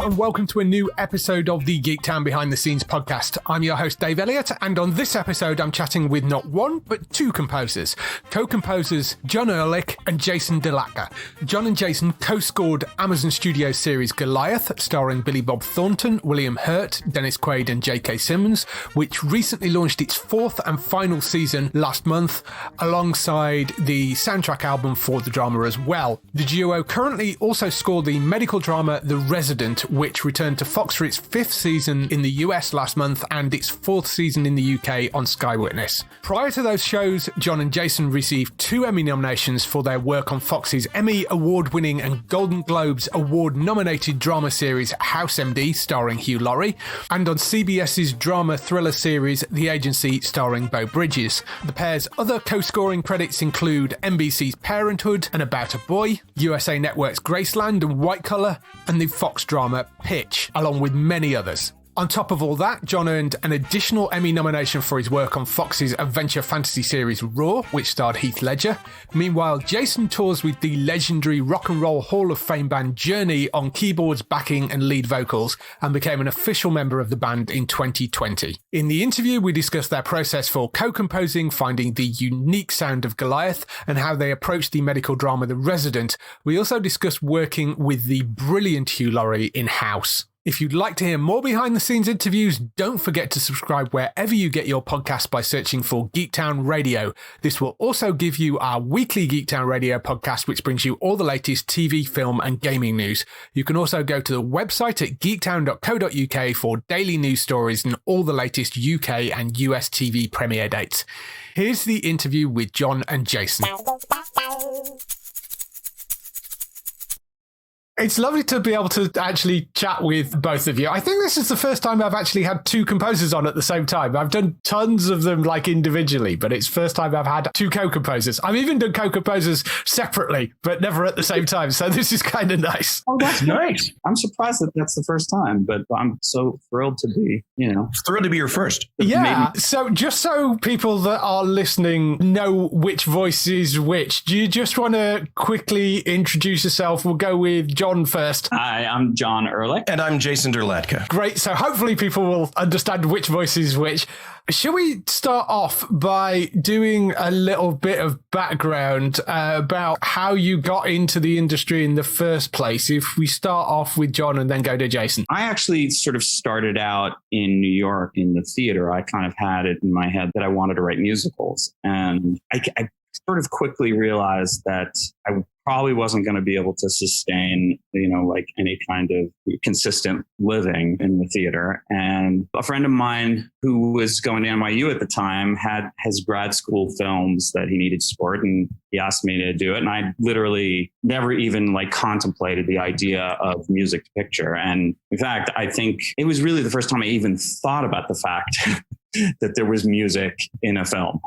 And welcome to a new episode of the Geektown Behind The Scenes podcast. I'm your host, Dave Elliott, and on this episode, I'm chatting with not one, but two composers. Co-composers Jon Ehrlich and Jason Derlatka. Jon and Jason co-scored Amazon Studios series Goliath, starring Billy Bob Thornton, William Hurt, Dennis Quaid, and J.K. Simmons, which recently launched its fourth and final season last month, alongside the soundtrack album for the drama as well. The duo currently also score the medical drama The Resident, which returned to Fox for its fifth season in the US last month and its fourth season in the UK on Sky Witness. Prior to those shows, Jon and Jason received 2 Emmy nominations for their work on Fox's Emmy award-winning and Golden Globes award-nominated drama series House MD, starring Hugh Laurie, and on CBS's drama thriller series The Agency, starring Beau Bridges. The pair's other co-scoring credits include NBC's Parenthood and About a Boy, USA Network's Graceland and White Collar, and the Fox drama Pitch, along with many others. On top of all that, Jon earned an additional Emmy nomination for his work on Fox's adventure fantasy series Raw, which starred Heath Ledger. Meanwhile, Jason tours with the legendary Rock and Roll Hall of Fame band Journey on keyboards, backing and lead vocals, and became an official member of the band in 2020. In the interview, we discussed their process for co-composing, finding the unique sound of Goliath, and how they approached the medical drama The Resident. We also discussed working with the brilliant Hugh Laurie in House. If you'd like to hear more behind-the-scenes interviews, don't forget to subscribe wherever you get your podcast by searching for Geektown Radio. This will also give you our weekly Geektown Radio podcast, which brings you all the latest TV, film, and gaming news. You can also go to the website at geektown.co.uk for daily news stories and all the latest UK and US TV premiere dates. Here's the interview with Jon and Jason. It's lovely to be able to actually chat with both of you. I think this is the first time I've actually had two composers on at the same time. I've done tons of them like individually, but it's first time I've had two co-composers. I've even done co-composers separately, but never at the same time. So this is kind of nice. Oh, that's nice. I'm surprised that that's the first time, but I'm so thrilled to be, Thrilled to be your first. Yeah. So just so people that are listening know which voice is which, do you just want to quickly introduce yourself? We'll go with Jon first. Hi, I'm Jon Ehrlich. And I'm Jason Derlatka. Great. So hopefully people will understand which voice is which. Shall we start off by doing a little bit of background about how you got into the industry in the first place? If we start off with Jon and then go to Jason. I actually sort of started out in New York in the theater. I kind of had it in my head that I wanted to write musicals. And I sort of quickly realized that I probably wasn't going to be able to sustain, like any kind of consistent living in the theater. And a friend of mine who was going to NYU at the time had his grad school films that he needed to support, and he asked me to do it. And I literally never even contemplated the idea of music to picture. And in fact, I think it was really the first time I even thought about the fact that there was music in a film.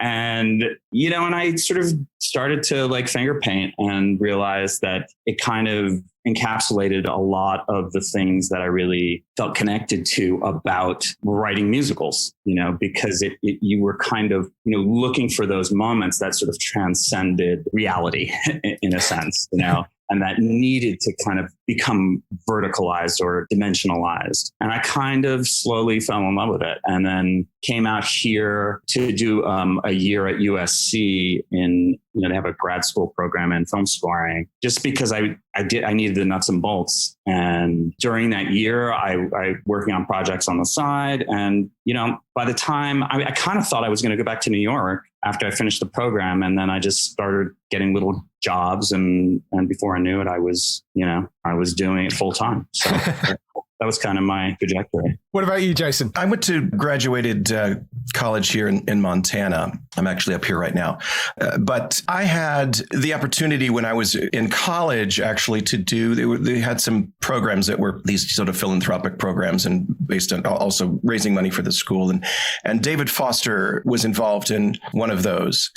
And I sort of started to finger paint and realized that it kind of encapsulated a lot of the things that I really felt connected to about writing musicals, because you were kind of, looking for those moments that sort of transcended reality in a sense, and that needed to kind of become verticalized or dimensionalized. And I kind of slowly fell in love with it, and then came out here to do a year at USC in, they have a grad school program in film scoring, just because I needed the nuts and bolts. And during that year, I working on projects on the side. And, by the time I kind of thought I was going to go back to New York after I finished the program. And then I just started getting little jobs. And before I knew it, I was doing it full time. So that was kind of my trajectory. What about you, Jason? I graduated college here in Montana. I'm actually up here right now. But I had the opportunity when I was in college actually to do, they had some programs that were these sort of philanthropic programs. And based on also raising money for the school. And David Foster was involved in one of those.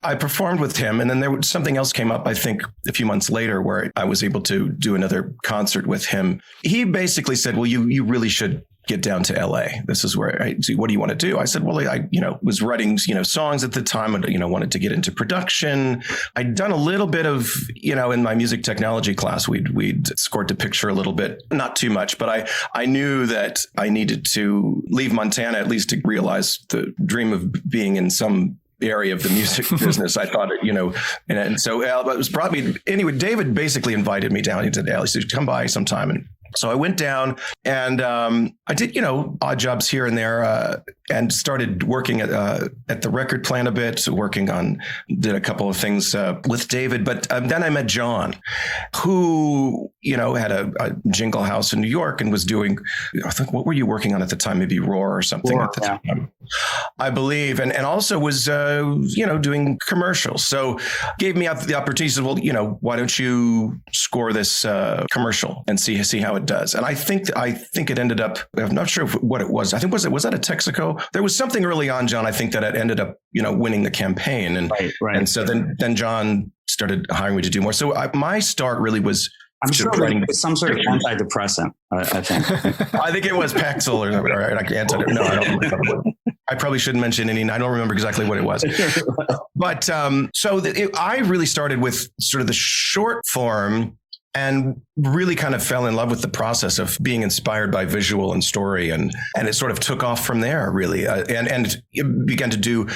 I performed with him, and then there was something else came up, I think, a few months later where I was able to do another concert with him. He basically said, well, you really should get down to LA. This is where what do you want to do? I said, well, I was writing, songs at the time and, wanted to get into production. I'd done a little bit of, in my music technology class, we'd scored to picture a little bit, not too much, but I knew that I needed to leave Montana at least to realize the dream of being in some area of the music business. I thought, and so it was probably, anyway, David basically invited me down. He said, come by sometime. And so I went down and I did, odd jobs here and there and started working at the record plant a bit, did a couple of things with David. But then I met Jon, who, had a jingle house in New York and was doing, I think, what were you working on at the time? Maybe Roar or something at the time, I believe. And also was, doing commercials. So gave me the opportunity, said, well, why don't you score this commercial and see how it does. And I think it ended up, I'm not sure what it was. I think, was that a Texaco? There was something early on, Jon, I think that it ended up, winning the campaign. And, right. And so then Jon started hiring me to do more. So my start really was, I'm sure it was some sort of antidepressant, I think. I think it was Paxil or no, I don't remember. I probably shouldn't mention any. I don't remember exactly what it was. But I really started with sort of the short form and really kind of fell in love with the process of being inspired by visual and story. And it sort of took off from there, really. And began to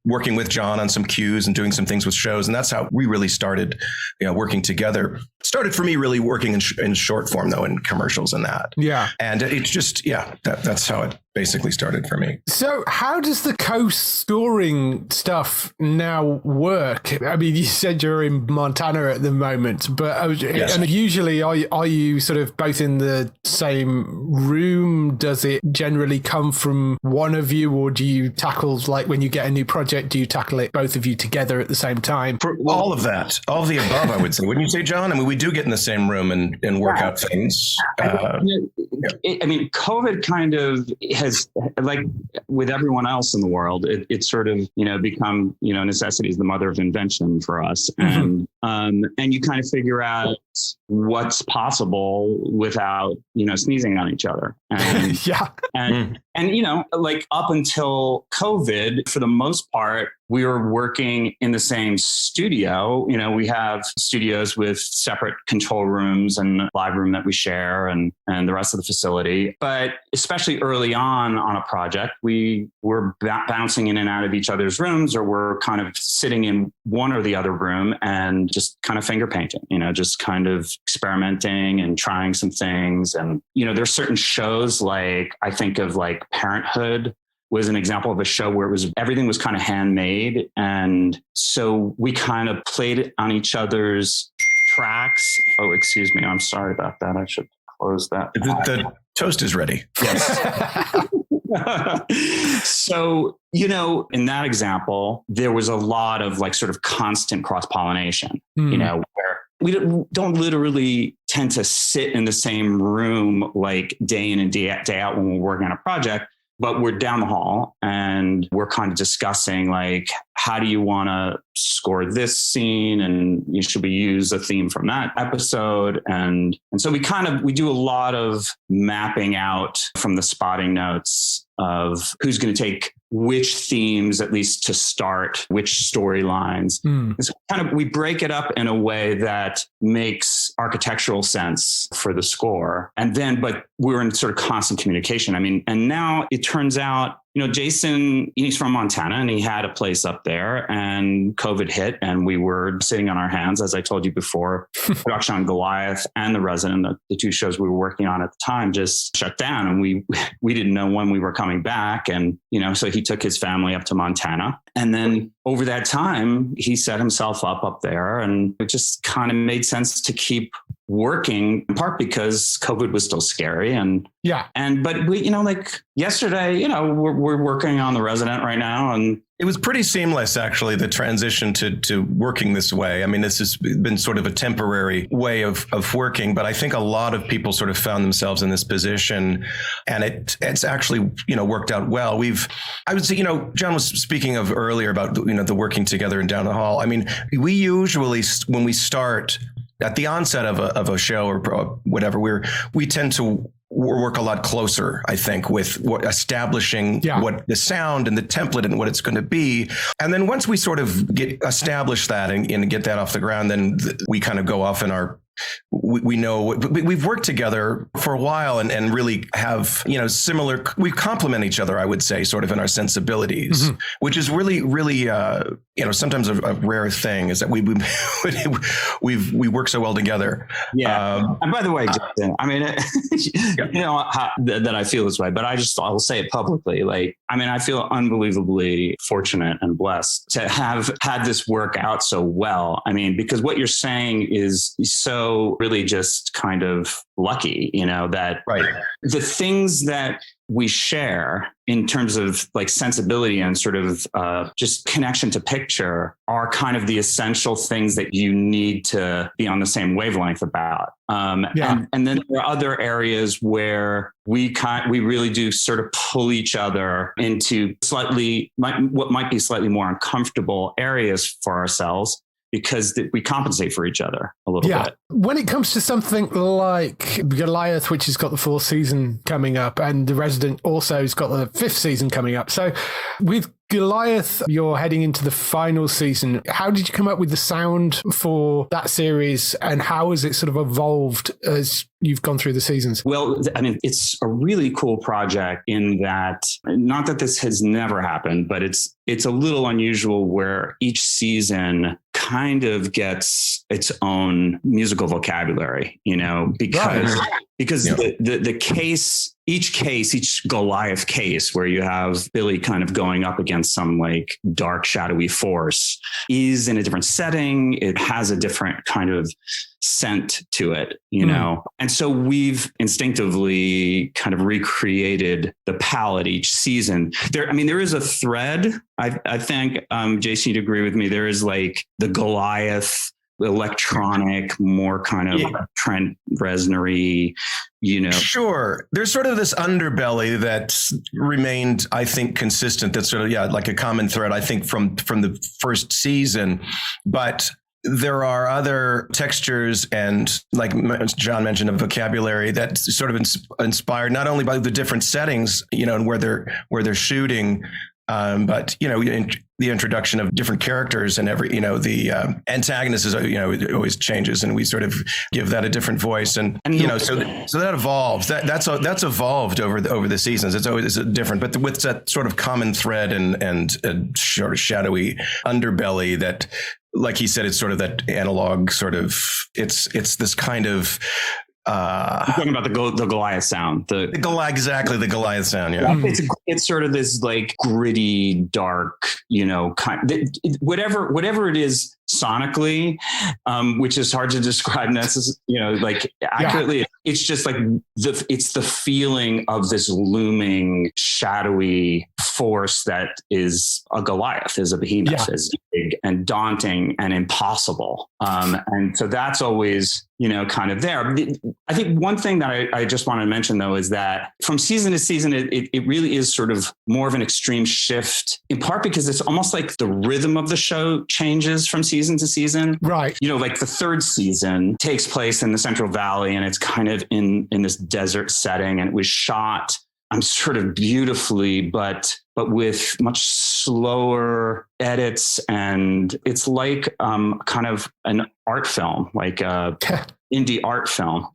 working with Jon on some cues and doing some things with shows. And that's how we really started, working together. Started for me really working in short form, though, in commercials and that. Yeah. And it's just, that's how it basically started for me. So how does the co-scoring stuff now work? I mean, you said you're in Montana at the moment, but yes. And usually are you sort of both in the same room? Does it generally come from one of you, or do you tackle, like when you get a new project, do you tackle it both of you together at the same time? All of that, all of the above, I would say. Wouldn't you say, Jon? I mean, we do get in the same room and work out things. COVID kind of has, like with everyone else in the world, it's sort of, become, necessity is the mother of invention for us. Mm-hmm. And you kind of figure out what's possible without, sneezing on each other. And, yeah. And like up until COVID, for the most part, we were working in the same studio. We have studios with separate control rooms and live room that we share and the rest of the facility. But especially early on a project, we were bouncing in and out of each other's rooms, or we're kind of sitting in one or the other room and just kind of finger painting, just kind of experimenting and trying some things. And, there's certain shows, like I think of like Parenthood was an example of a show where everything was kind of handmade. And so we kind of played on each other's tracks. Oh, excuse me. I'm sorry about that. I should close that. The toast is ready. Yes. So, in that example, there was a lot of like sort of constant cross-pollination, where we don't literally tend to sit in the same room like day in and day out when we're working on a project. But we're down the hall and we're kind of discussing, like, how do you want to score this scene? And should we use a theme from that episode? And so we do a lot of mapping out from the spotting notes of who's going to take which themes, at least to start, which storylines. And so we break it up in a way that makes architectural sense for the score. And then, but we're in sort of constant communication. I mean, and now it turns out, Jason, he's from Montana and he had a place up there, and COVID hit and we were sitting on our hands, as I told you before. Production on Goliath and The Resident, the two shows we were working on at the time, just shut down, and we didn't know when we were coming back. And, so he took his family up to Montana. And then over that time, he set himself up there, and it just kind of made sense to keep working, in part because COVID was still scary. But we, like yesterday, we're working on The Resident right now, and It was pretty seamless, actually, the transition to working this way. I mean, this has been sort of a temporary way of working, but I think a lot of people sort of found themselves in this position, and it's actually, worked out well. I would say, Jon was speaking of earlier about, the working together and down the hall. I mean, we usually, when we start at the onset of a show or whatever, we tend to work a lot closer, I think, with establishing what the sound and the template and what it's going to be. And then once we sort of establish that and get that off the ground, then we kind of go off in we know we've worked together for a while and really have, similar, we complement each other, I would say, sort of in our sensibilities, which is really, really, sometimes a rare thing is that we work so well together. Yeah. And by the way, Jason, I mean, that I feel this way, but I'll say it publicly. I feel unbelievably fortunate and blessed to have had this work out so well. I mean, because what you're saying is so really just kind of lucky, that the things that we share in terms of sensibility and sort of just connection to picture are kind of the essential things that you need to be on the same wavelength about. And then there are other areas where we really do sort of pull each other into what might be slightly more uncomfortable areas for ourselves, because we compensate for each other a little bit. When it comes to something like Goliath, which has got the 4th season coming up, and The Resident also has got the 5th season coming up. So with Goliath, you're heading into the final season. How did you come up with the sound for that series, and how has it sort of evolved as you've gone through the seasons? Well, I mean, it's a really cool project in that, not that this has never happened, but it's a little unusual where each season kind of gets its own musical vocabulary, because the case, each Goliath case where you have Billy kind of going up against some dark, shadowy force is in a different setting. It has a different kind of scent to it, and so we've instinctively kind of recreated the palette each season. There is a thread. I think, Jason, you'd agree with me. There is the Goliath, electronic, more kind of Trent Reznor-y, Sure. There's sort of this underbelly that's remained, I think, consistent. That's sort of, like a common thread, I think, from the first season. But there are other textures and, like Jon mentioned, a vocabulary that's sort of inspired not only by the different settings, and where they're shooting, but the introduction of different characters and the antagonist is it always changes, and we sort of give that a different voice, and so that evolves. That's evolved over the seasons. It's always different, but with that sort of common thread and sort of shadowy underbelly that, like he said, it's sort of that analog sort of. It's this kind of. You're talking about the Goliath sound. The Goliath sound. Yeah, it's sort of this gritty, dark, whatever it is sonically, which is hard to describe accurately. It's just it's the feeling of this looming, shadowy force that is a Goliath, is a behemoth, is big and daunting and impossible. And so that's always, kind of there. I think one thing that I just want to mention, though, is that from season to season, it really is sort of more of an extreme shift, in part because it's almost like the rhythm of the show changes from season to season. Right. The 3rd season takes place in the Central Valley, and it's kind of in this desert setting, and it was shot sort of beautifully, but with much slower edits, and it's like kind of an art film, like a indie art film,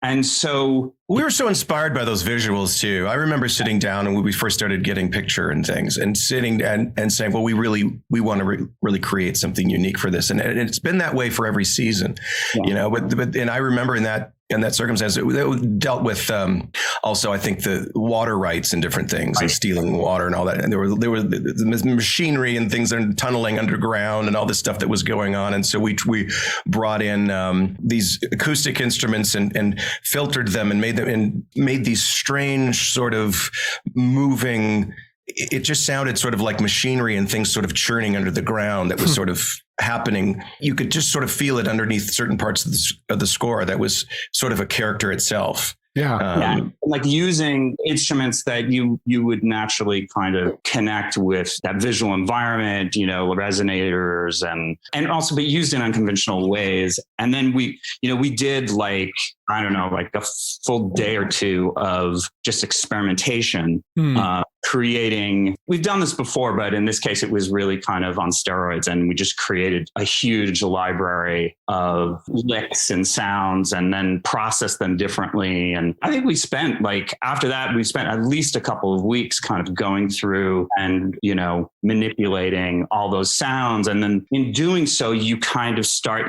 And so we were so inspired by those visuals too. I remember sitting down and when we first started getting picture and things, and sitting and saying, well, we want to really create something unique for this, and it's been that way for every season, But I remember in that circumstance, it dealt with also, I think, the water rights and different things, and stealing water and all that. And there were the machinery and things and tunneling underground and all this stuff that was going on. And so we brought in these acoustic instruments and filtered them and made these strange sort of moving it just sounded sort of like machinery and things sort of churning under the ground that was sort of happening. You could just sort of feel it underneath certain parts of the score that was sort of a character itself. Yeah. Like using instruments that you would naturally kind of connect with that visual environment, resonators and also be used in unconventional ways. And then we did like a full day or two of just experimentation, creating. We've done this before, but in this case, it was really kind of on steroids. And we just created a huge library of licks and sounds and then processed them differently. And I think after that, we spent at least a couple of weeks kind of going through and, manipulating all those sounds. And then in doing so, you kind of start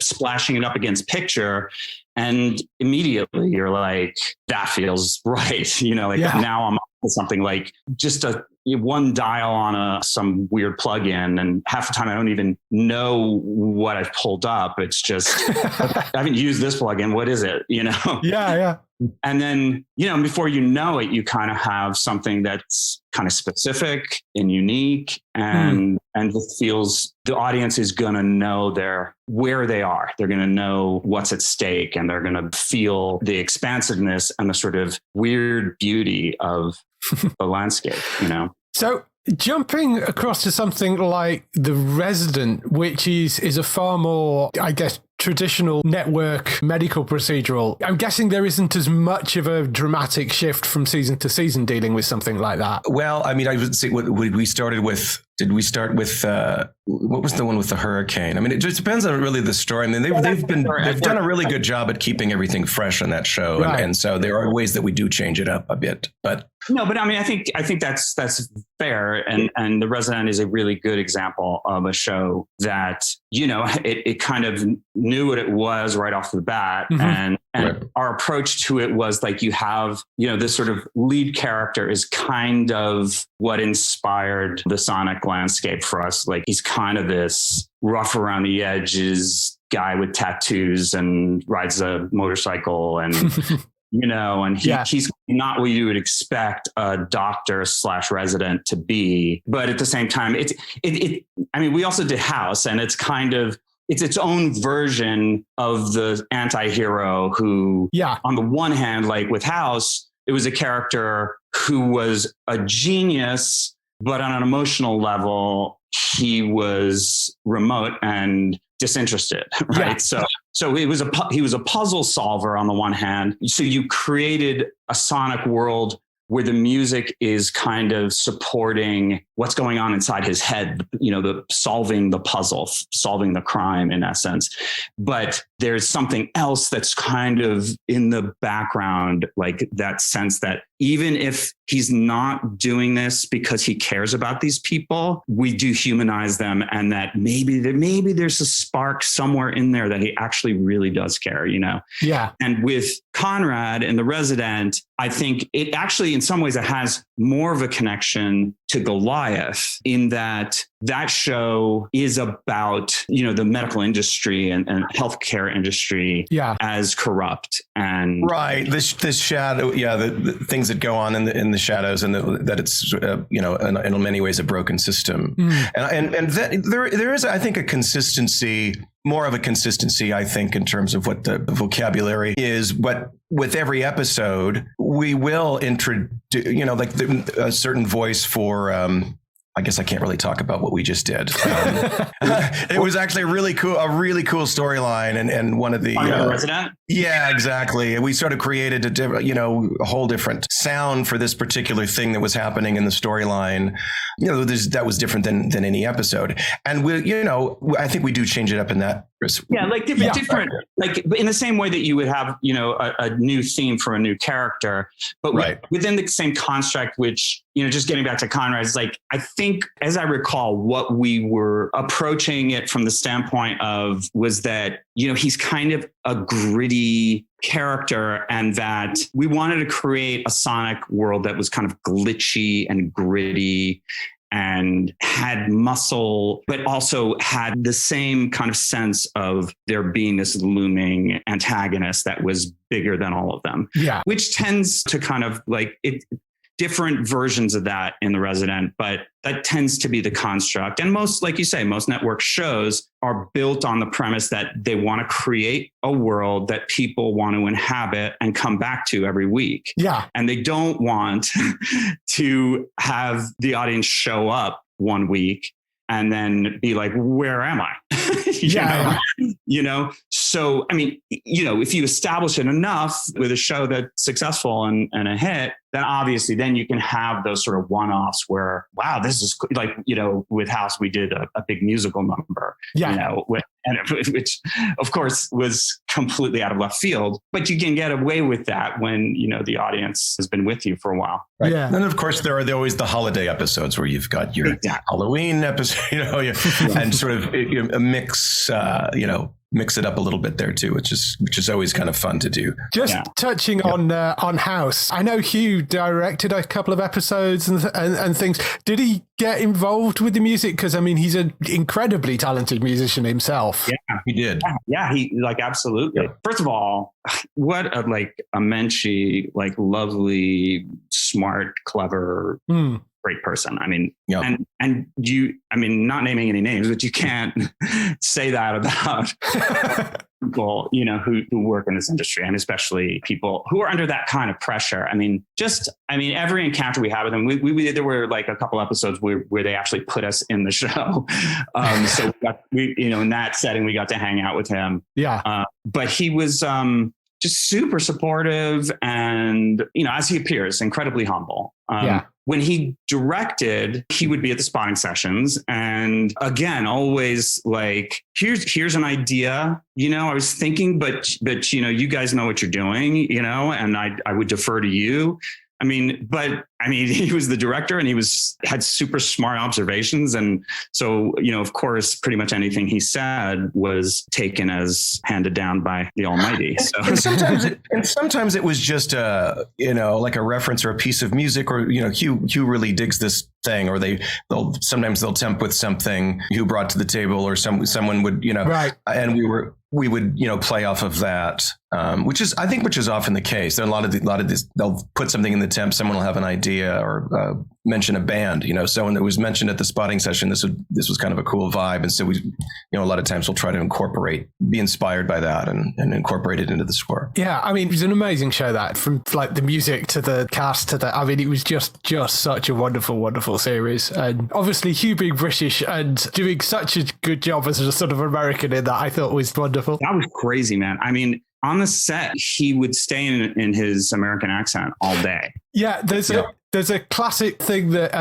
splashing it up against picture. And immediately you're like, that feels right. Now I'm on something like just one dial on some weird plugin, and half the time I don't even know what I've pulled up. It's just, I haven't used this plugin. What is it? Yeah. And then, before you know it, you kind of have something that's kind of specific and unique and it feels the audience is going to know where they are. They're going to know what's at stake, and they're going to feel the expansiveness and the sort of weird beauty of the landscape, So jumping across to something like The Resident, which is a far more, I guess, traditional network medical procedural. I'm guessing there isn't as much of a dramatic shift from season to season dealing with something like that. Well, I mean, I would say we started with. Did we start with what was the one with the hurricane? I mean, it just depends on really the story. I mean, they've done a really good job at keeping everything fresh on that show, right. and so there are ways that we do change it up a bit. But no, but I mean, I think that's fair, and The Resident is a really good example of a show that it kind of knew what it was right off the bat, and right. Our approach to it was like you have this sort of lead character is kind of what inspired the sonic landscape for us. Like he's kind of this rough around the edges guy with tattoos and rides a motorcycle and and he's not what you would expect a doctor / resident to be. But at the same time, we also did House, and it's kind of, it's its own version of the anti-hero who, on the one hand, like with House, it was a character who was a genius, but on an emotional level, he was remote and disinterested, right? Yeah. So he was a puzzle solver on the one hand. So you created a sonic world where the music is kind of supporting what's going on inside his head, the solving the puzzle, solving the crime in essence. But there's something else that's kind of in the background, like that sense that even if he's not doing this because he cares about these people, we do humanize them, and that maybe there's a spark somewhere in there that he actually really does care, Yeah. And with Conrad and The Resident, I think it actually, in some ways, it has more of a connection to Goliath in that show is about, the medical industry and healthcare industry as corrupt and right. This shadow, the things that go on in the shadows, and that it's in many ways a broken system, and that there is, I think, a consistency. More of a consistency, I think, in terms of what the vocabulary is. But with every episode, we will introduce, a certain voice for. I guess I can't really talk about what we just did. It was actually a really cool storyline, and one of the Resident. Yeah, exactly. And we sort of created a whole different sound for this particular thing that was happening in the storyline. That was different than any episode. And I think we do change it up in that. Yeah, like different, like in the same way that you would have, a new theme for a new character, but within the same construct, which, just getting back to Conrad's, like, I think, as I recall, what we were approaching it from the standpoint of was that, he's kind of a gritty character, and that we wanted to create a sonic world that was kind of glitchy and gritty and had muscle, but also had the same kind of sense of there being this looming antagonist that was bigger than all of them. Yeah. Which tends to kind of like it different versions of that in The Resident, but that tends to be the construct. And most, like you say, most network shows are built on the premise that they want to create a world that people want to inhabit and come back to every week. Yeah. And they don't want to have the audience show up one week and then be like, where am I? You know? So, I mean, you know, if you establish it enough with a show that's successful and a hit, then obviously then you can have those sort of one-offs where, wow, this is like, you know, with House, we did a big musical number, you know, which of course was completely out of left field, but you can get away with that when, you know, the audience has been with you for a while. Right. Yeah. And of course, there are always the holiday episodes where you've got your Halloween episode, you know, and sort of a mix, you know, mix it up a little bit there too, which is always kind of fun to do. Just touching on House, I know Hugh directed a couple of episodes and things. Did he get involved with the music? Because I mean, he's an incredibly talented musician himself. Yeah, he did. Yeah, he like absolutely. Yeah. First of all, what a menschy, like lovely, smart, clever. Great person. I mean, and you, I mean, not naming any names, but you can't say that about people, you know, who work in this industry, and especially people who are under that kind of pressure. I mean, every encounter we had with them, we there were like a couple episodes where they actually put us in the show. So we, you know, in that setting, we got to hang out with him. Yeah. But he was, just super supportive and, you know, as he appears, incredibly humble. When he directed, he would be at the spotting sessions. And again, always like, here's an idea, you know, I was thinking, but, you know, you guys know what you're doing, you know, and I would defer to you. I mean, he was the director and he had super smart observations. And so, you know, of course, pretty much anything he said was taken as handed down by the Almighty. So and sometimes it was just you know, like a reference or a piece of music, or, you know, Hugh really digs this thing, or sometimes they'll temp with something Hugh brought to the table, or someone would, you know, right. And we would, you know, play off of that, which is often the case. There are a lot of this, they'll put something in the temp, someone will have an idea or mention a band, you know, someone that was mentioned at the spotting session. This was kind of a cool vibe. And so we, you know, a lot of times we'll try to be inspired by that and incorporate it into the score. Yeah. I mean, it was an amazing show, that, from like the music to the cast to I mean, it was just such a wonderful, wonderful series. And obviously Hugh being British and doing such a good job as a sort of American in that, I thought was wonderful. That was crazy, man. I mean, on the set, he would stay in his American accent all day. Yeah, there's a classic thing that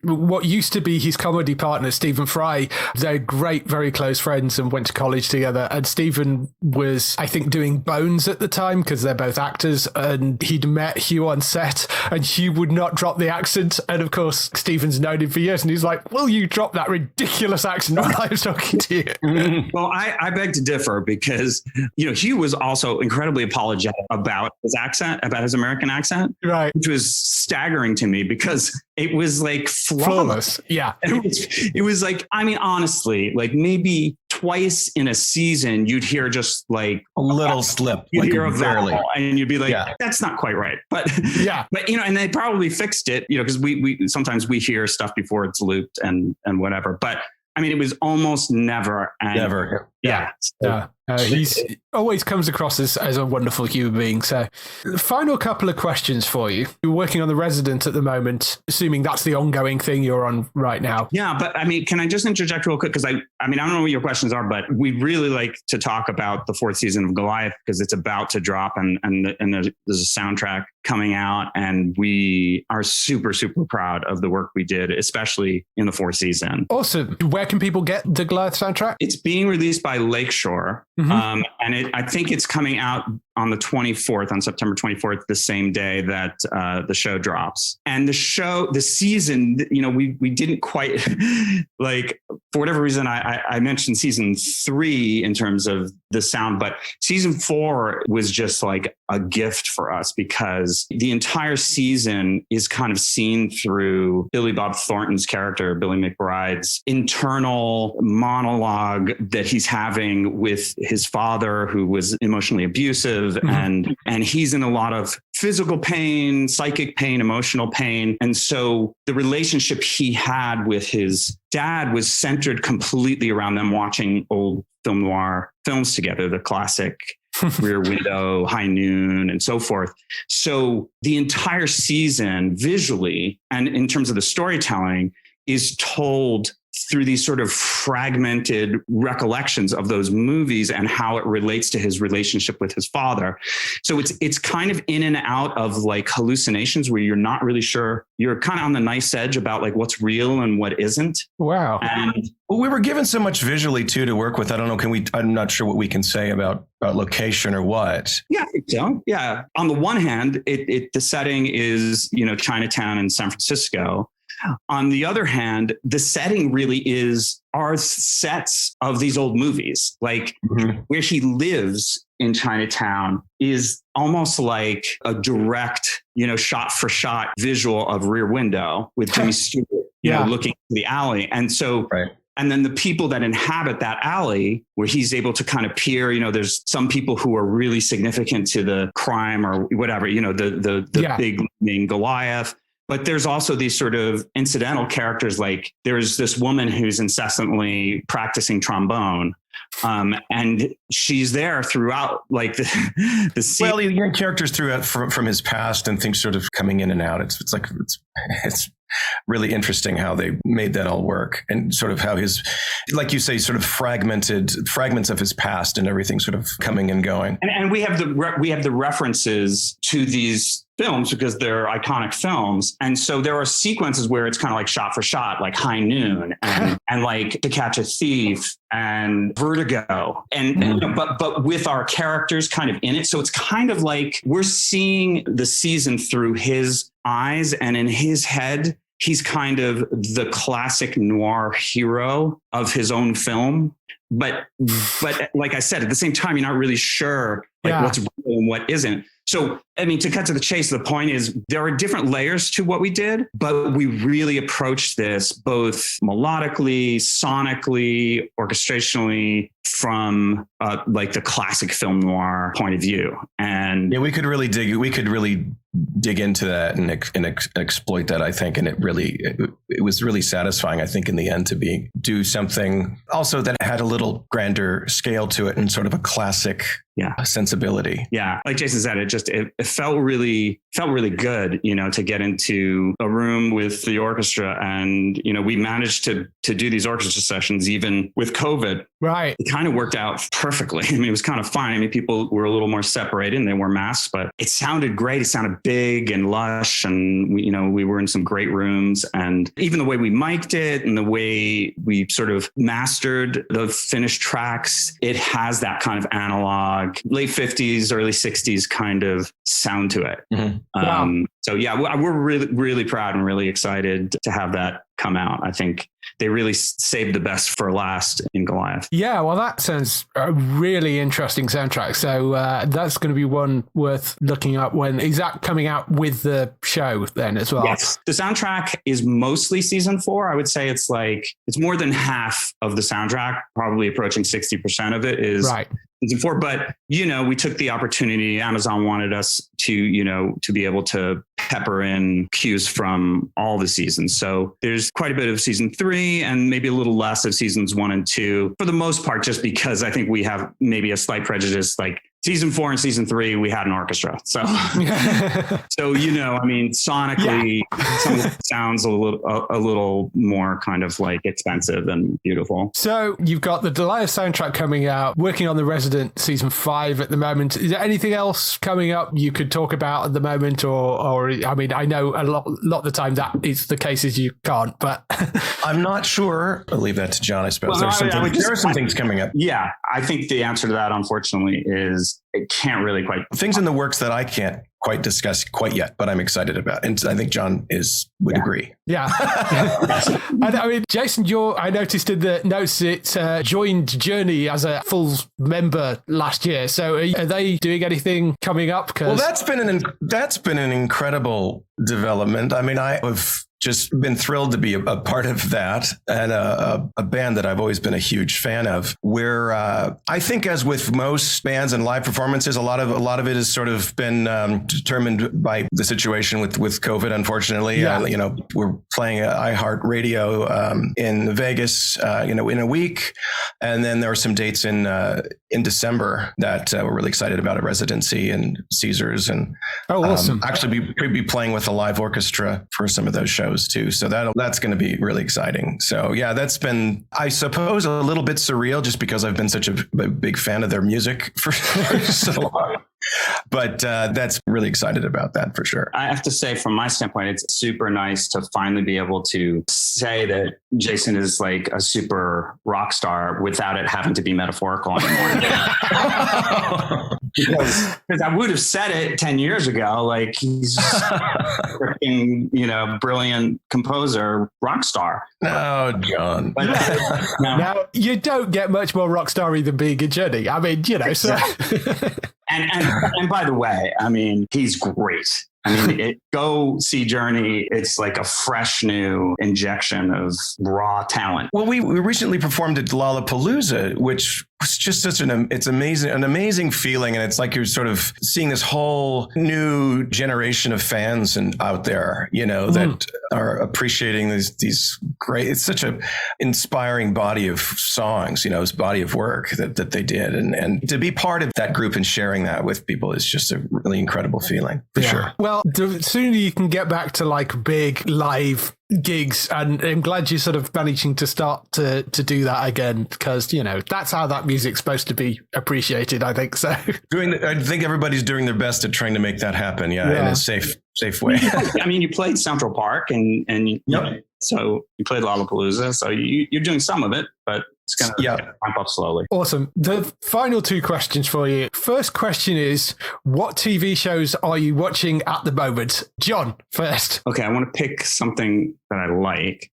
what used to be his comedy partner, Stephen Fry, they're great, very close friends and went to college together. And Stephen was, I think, doing Bones at the time because they're both actors. And he'd met Hugh on set and Hugh would not drop the accent. And of course, Stephen's known him for years. And he's like, will you drop that ridiculous accent while I was talking to you? Well, I beg to differ because, you know, Hugh was also incredibly apologetic about his accent, about his American accent. Right. Which was staggering to me because it was like flawless. Yeah. It was like, I mean, honestly, like maybe twice in a season, you'd hear just like a little slip. You'd hear a vowel and you'd be like, that's not quite right. But but, you know, and they probably fixed it, you know, because we sometimes we hear stuff before it's looped and whatever. But I mean, it was almost never. Yeah. He's always comes across as a wonderful human being. So, final couple of questions for you. You're working on The Resident at the moment, assuming that's the ongoing thing you're on right now. Yeah, but I mean, can I just interject real quick? Because I mean, I don't know what your questions are, but we'd really like to talk about the 4th season of Goliath because it's about to drop and there's a soundtrack coming out, and we are super, super proud of the work we did, especially in the 4th season. Awesome. Where can people get the Goliath soundtrack? It's being released by Lakeshore. Mm-hmm. And I think it's coming out on the 24th, on September 24th, the same day that the show drops. And the season, you know, we didn't quite like, for whatever reason, I mentioned season 3 in terms of the sound, but season 4 was just like a gift for us because the entire season is kind of seen through Billy Bob Thornton's character, Billy McBride's internal monologue that he's having with his father, who was emotionally abusive. Mm-hmm. And he's in a lot of physical pain, psychic pain, emotional pain. And so the relationship he had with his dad was centered completely around them watching old film noir films together, the classic Rear Window, High Noon, and so forth. So the entire season visually and in terms of the storytelling is told through these sort of fragmented recollections of those movies and how it relates to his relationship with his father. So it's kind of in and out of like hallucinations where you're not really sure. You're kind of on the nice edge about like what's real and what isn't. Wow. And well, we were given so much visually too to work with. I don't know. I'm not sure what we can say about location or what. Yeah, I think so. Yeah. On the one hand, the setting is, Chinatown in San Francisco. On the other hand, the setting really are sets of these old movies, like where he lives in Chinatown is almost like a direct, shot for shot visual of Rear Window with Jimmy Stewart, looking at the alley. And so, right. And then the people that inhabit that alley where he's able to kind of peer, there's some people who are really significant to the crime or whatever, the big name Goliath. But there's also these sort of incidental characters, like there's this woman who's incessantly practicing trombone. And she's there throughout, like the scene. Well, you get characters throughout from his past and things sort of coming in and out. It's really interesting how they made that all work, and sort of how his, like you say, sort of fragments of his past and everything sort of coming and going. And we have the references to these films because they're iconic films. And so there are sequences where it's kind of like shot for shot, like High Noon and like To Catch a Thief and Vertigo. But with our characters kind of in it. So it's kind of like we're seeing the season through his eyes, and in his head, he's kind of the classic noir hero of his own film. But like I said, at the same time, you're not really sure what's real and what isn't. So, I mean, to cut to the chase, the point is there are different layers to what we did, but we really approached this both melodically, sonically, orchestrationally from like the classic film noir point of view. And we could really dig into that and exploit that, I think. And it was really satisfying, I think, in the end to do something also that had a little grander scale to it and sort of a classic sensibility. Yeah. Like Jason said, it felt really good, to get into a room with the orchestra. And, we managed to do these orchestra sessions, even with COVID. Right. It kind of worked out perfectly. I mean, it was kind of fun. I mean, people were a little more separated and they wore masks, but it sounded great. It sounded big and lush. And we were in some great rooms, and even the way we mic'd it and the way we sort of mastered the finished tracks, it has that kind of analog, late 50s, early 60s kind of sound to it. Mm-hmm. Wow. So we're really, really proud and really excited to have that come out. I think they really saved the best for last in Goliath. Yeah, well, that sounds a really interesting soundtrack. So that's going to be one worth looking up. When is that coming out with the show then as well? Yes, the soundtrack is mostly season 4. I would say it's more than half of the soundtrack, probably approaching 60% of it is right. Season 4. But, we took the opportunity. Amazon wanted us to be able to pepper in cues from all the seasons. So there's quite a bit of season 3 and maybe a little less of seasons 1 and 2 for the most part, just because I think we have maybe a slight prejudice, like season 4 and season 3, we had an orchestra. So, sonically, some of it sounds a little more kind of like expensive and beautiful. So you've got the Goliath soundtrack coming out, working on The Resident season 5 at the moment. Is there anything else coming up you could talk about at the moment? Or I mean, I know a lot of the time that is the case is you can't, but I'm not sure. I'll leave that to John, I suppose. There are some things coming up. Yeah. I think the answer to that, unfortunately, is it can't really quite. Things in the works that I can't quite discuss quite yet, but I'm excited about. And I think John would agree. Yeah. And I mean, Jason, I noticed in the notes it joined Journey as a full member last year. So are they doing anything coming up? Well, that's been an incredible development. I mean, I have just been thrilled to be a part of that, and a band that I've always been a huge fan of. Where I think, as with most bands and live performances, a lot of it has sort of been determined by the situation with COVID. Unfortunately, we're playing at iHeartRadio in Vegas, in a week, and then there are some dates in December that we're really excited about, a residency and Caesars, and awesome. Actually be playing with a live orchestra for some of those shows too. So that's going to be really exciting. So yeah, that's been, I suppose, a little bit surreal just because I've been such a big fan of their music for so long. But that's really excited about that for sure. I have to say, from my standpoint, it's super nice to finally be able to say that Jason is like a super rock star without it having to be metaphorical anymore. Because I would have said it 10 years ago, like he's just a freaking, brilliant composer, rock star. No, John. But, now, you don't get much more rock starry than being a Journey. I mean, so. And by the way, I mean, he's great. I mean, go see Journey. It's like a fresh new injection of raw talent. Well, we recently performed at Lollapalooza, which was just such an amazing feeling. And it's like you're sort of seeing this whole new generation of fans out there, that are appreciating these great, it's such a inspiring body of songs, this body of work that they did. And to be part of that group and sharing that with people is just a really incredible feeling for sure. Well, the sooner you can get back to like big live gigs, and I'm glad you're sort of managing to start to do that again, because that's how that music's supposed to be appreciated, I think. So I think everybody's doing their best at trying to make that happen, in a safe way. I mean, you played Central Park and so you played Lollapalooza, so you're doing some of it, but it's going to ramp up slowly. Awesome. The final two questions for you. First question is, what TV shows are you watching at the moment? John, first. Okay, I want to pick something that I like.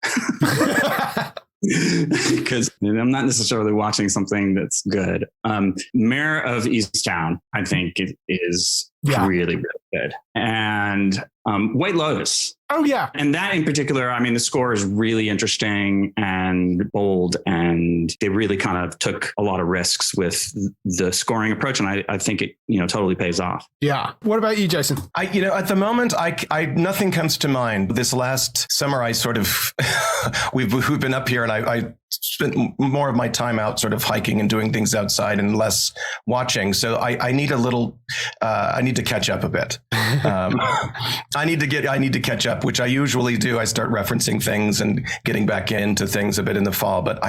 Because I'm not necessarily watching something that's good. Mayor of Easttown, I think it is really, really good. And White Lotus. Oh, yeah. And that in particular, I mean, the score is really interesting and bold, and they really kind of took a lot of risks with the scoring approach. And I think it, totally pays off. Yeah. What about you, Jason? At the moment, I nothing comes to mind. This last summer, I sort of, we've been up here, and I spent more of my time out sort of hiking and doing things outside and less watching. So I need I need to catch up a bit. I need to catch up, which I usually do. I start referencing things and getting back into things a bit in the fall, but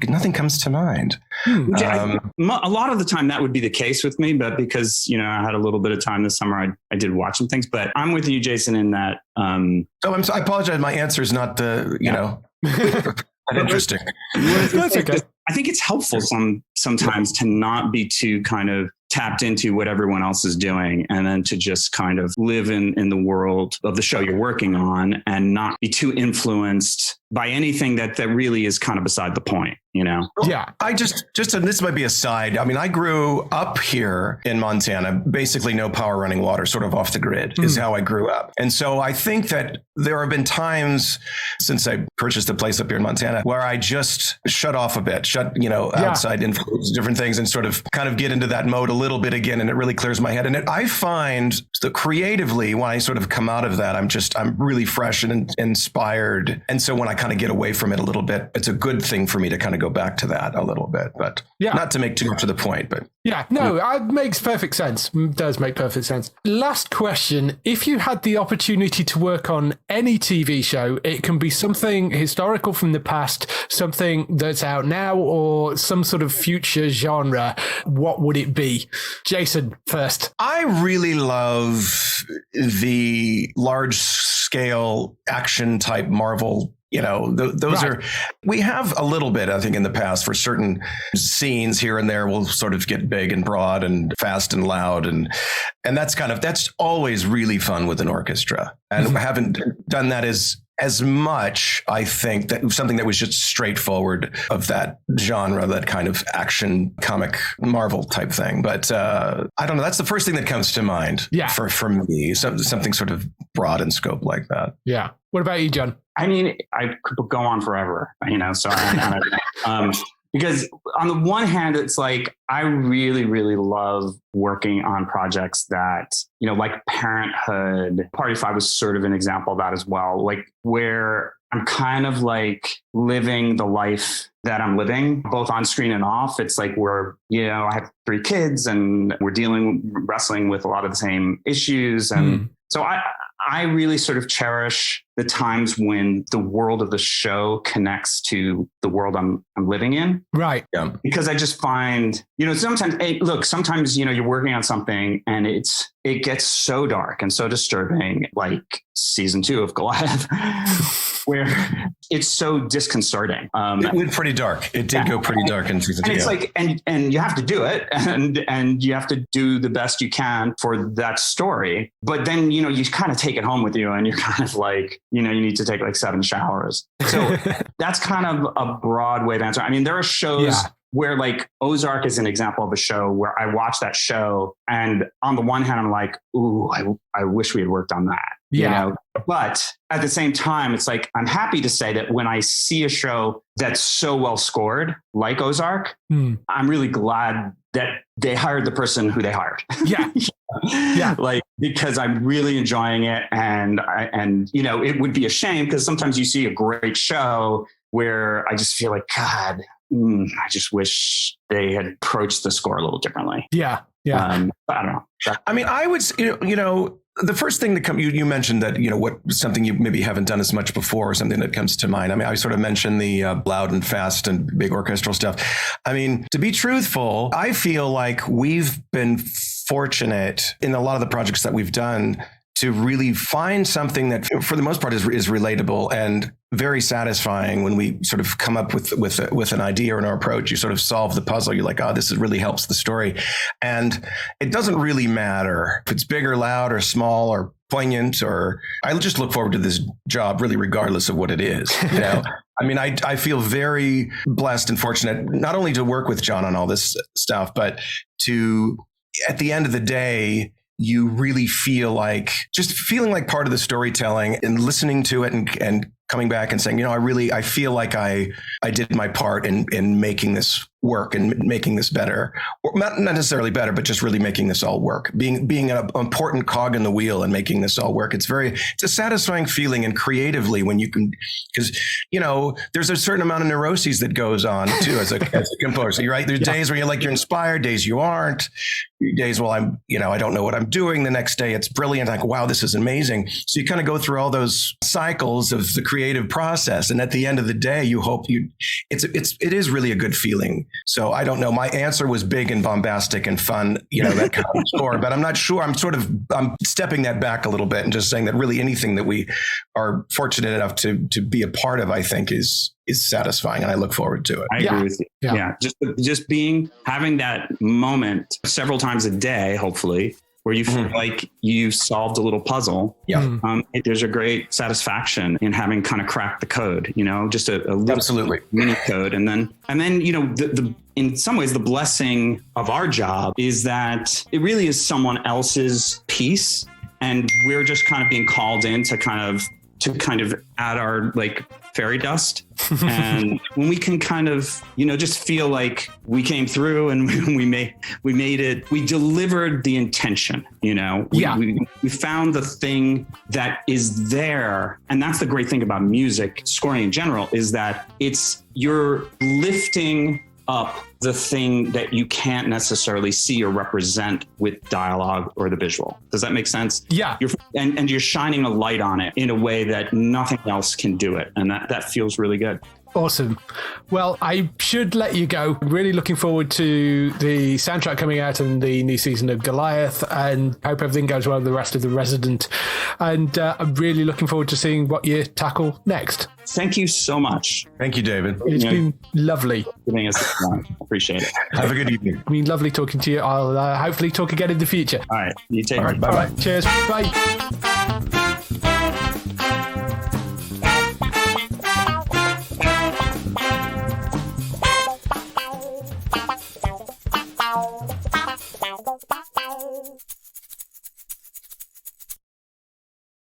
nothing comes to mind. A lot of the time that would be the case with me, but because, I had a little bit of time this summer, I did watch some things, but I'm with you, Jason, in that. I apologize. My answer is not interesting. That's okay. I think it's helpful sometimes to not be too kind of tapped into what everyone else is doing, and then to just kind of live in the world of the show you're working on and not be too influenced by anything that really is kind of beside the point, Yeah. I just and this might be a side. I mean, I grew up here in Montana, basically no power, running water, sort of off the grid is how I grew up. And so I think that there have been times since I purchased a place up here in Montana where I just shut off a bit, outside influence, different things, and sort of kind of get into that mode a little bit again. And it really clears my head. And I find that creatively, when I sort of come out of that, I'm really fresh and inspired. And so when I kind of get away from it a little bit, it's a good thing for me to kind of go back to that a little bit, but not to make too much of the point. But it makes perfect sense. It does make perfect sense. Last question. If you had the opportunity to work on any TV show, it can be something historical from the past, something that's out now, or some sort of future genre, what would it be? Jason, first. I really love the large scale action type Marvel. Those are, we have a little bit, I think, in the past for certain scenes here and there will sort of get big and broad and fast and loud. And that's always really fun with an orchestra. And I haven't done that as much, I think, that something that was just straightforward of that genre, that kind of action comic Marvel type thing. But I don't know. That's the first thing that comes to mind for me. Something sort of broad in scope like that. Yeah. What about you, Jon? I mean, I could go on forever, so because on the one hand, it's like, I really, really love working on projects that, like Parenthood. Party 5 was sort of an example of that as well, like where I'm kind of like living the life that I'm living, both on screen and off. It's like I have 3 kids and we're wrestling with a lot of the same issues. And so I really sort of cherish the times when the world of the show connects to the world I'm living in. Right. Yeah. Because I just find, sometimes, you're working on something and it gets so dark and so disturbing, like season 2 of Goliath, where it's so disconcerting. It went pretty dark. It did go pretty dark in season 2. And it's like, and you have to do it and you have to do the best you can for that story. But then, you kind of take it home with you and you're kind of like, you need to take like 7 showers. So that's kind of a broad way of answering. I mean, there are shows where like Ozark is an example of a show where I watch that show and on the one hand, I'm like, ooh, I wish we had worked on that. But at the same time, it's like, I'm happy to say that when I see a show that's so well scored, like Ozark, I'm really glad that they hired the person who they hired. Yeah. Like, because I'm really enjoying it. And it would be a shame because sometimes you see a great show where I just feel like, God, I just wish they had approached the score a little differently. Yeah. I don't know. I mean, I would, the first thing that you mentioned that, what something you maybe haven't done as much before or something that comes to mind. I mean, I sort of mentioned the loud and fast and big orchestral stuff. I mean, to be truthful, I feel like we've been fortunate in a lot of the projects that we've done to really find something that for the most part is relatable and very satisfying when we sort of come up with an idea or an approach. You sort of solve the puzzle. You're like, oh, this really helps the story. And it doesn't really matter if it's big or loud or small or poignant, or I just look forward to this job really regardless of what it is. I mean, I feel very blessed and fortunate not only to work with Jon on all this stuff, but to, at the end of the day, you really feel like just feeling like part of the storytelling and listening to it and coming back and saying, I feel like I did my part in making this work and making this better, or not necessarily better, but just really making this all work, being an important cog in the wheel and making this all work. It's a satisfying feeling, and creatively when you can, because, there's a certain amount of neuroses that goes on too, as a composer, right? There's days where you're inspired, days you aren't, days, well, I don't know what I'm doing. The next day it's brilliant. Like, wow, this is amazing. So you kind of go through all those cycles of the creative process. And at the end of the day, you hope it is really a good feeling. So I don't know. My answer was big and bombastic and fun, that kind of score, but I'm not sure. I'm stepping that back a little bit and just saying that really anything that we are fortunate enough to be a part of, I think is satisfying, and I look forward to it. I agree with you. Yeah. Just having that moment several times a day, hopefully, where you feel like you solved a little puzzle. Yeah. There's a great satisfaction in having kind of cracked the code, just a little absolutely mini code. And then, the in some ways, the blessing of our job is that it really is someone else's piece. And we're just kind of being called in to kind of add our fairy dust. And when we can kind of, just feel like we came through and we made it, we delivered the intention, we found the thing that is there. And that's the great thing about music, scoring in general, is that you're lifting up the thing that you can't necessarily see or represent with dialogue or the visual. Does that make sense? Yeah. And you're shining a light on it in a way that nothing else can do it. And that feels really good. Awesome. Well, I should let you go. I'm really looking forward to the soundtrack coming out and the new season of Goliath, and hope everything goes well with the rest of The Resident. And I'm really looking forward to seeing what you tackle next. Thank you so much. Thank you, David. It's been lovely. Giving us this time. Appreciate it. Have a good evening. It's been lovely talking to you. I'll hopefully talk again in the future. All right. You take care. All right. Bye-bye. Cheers. Bye.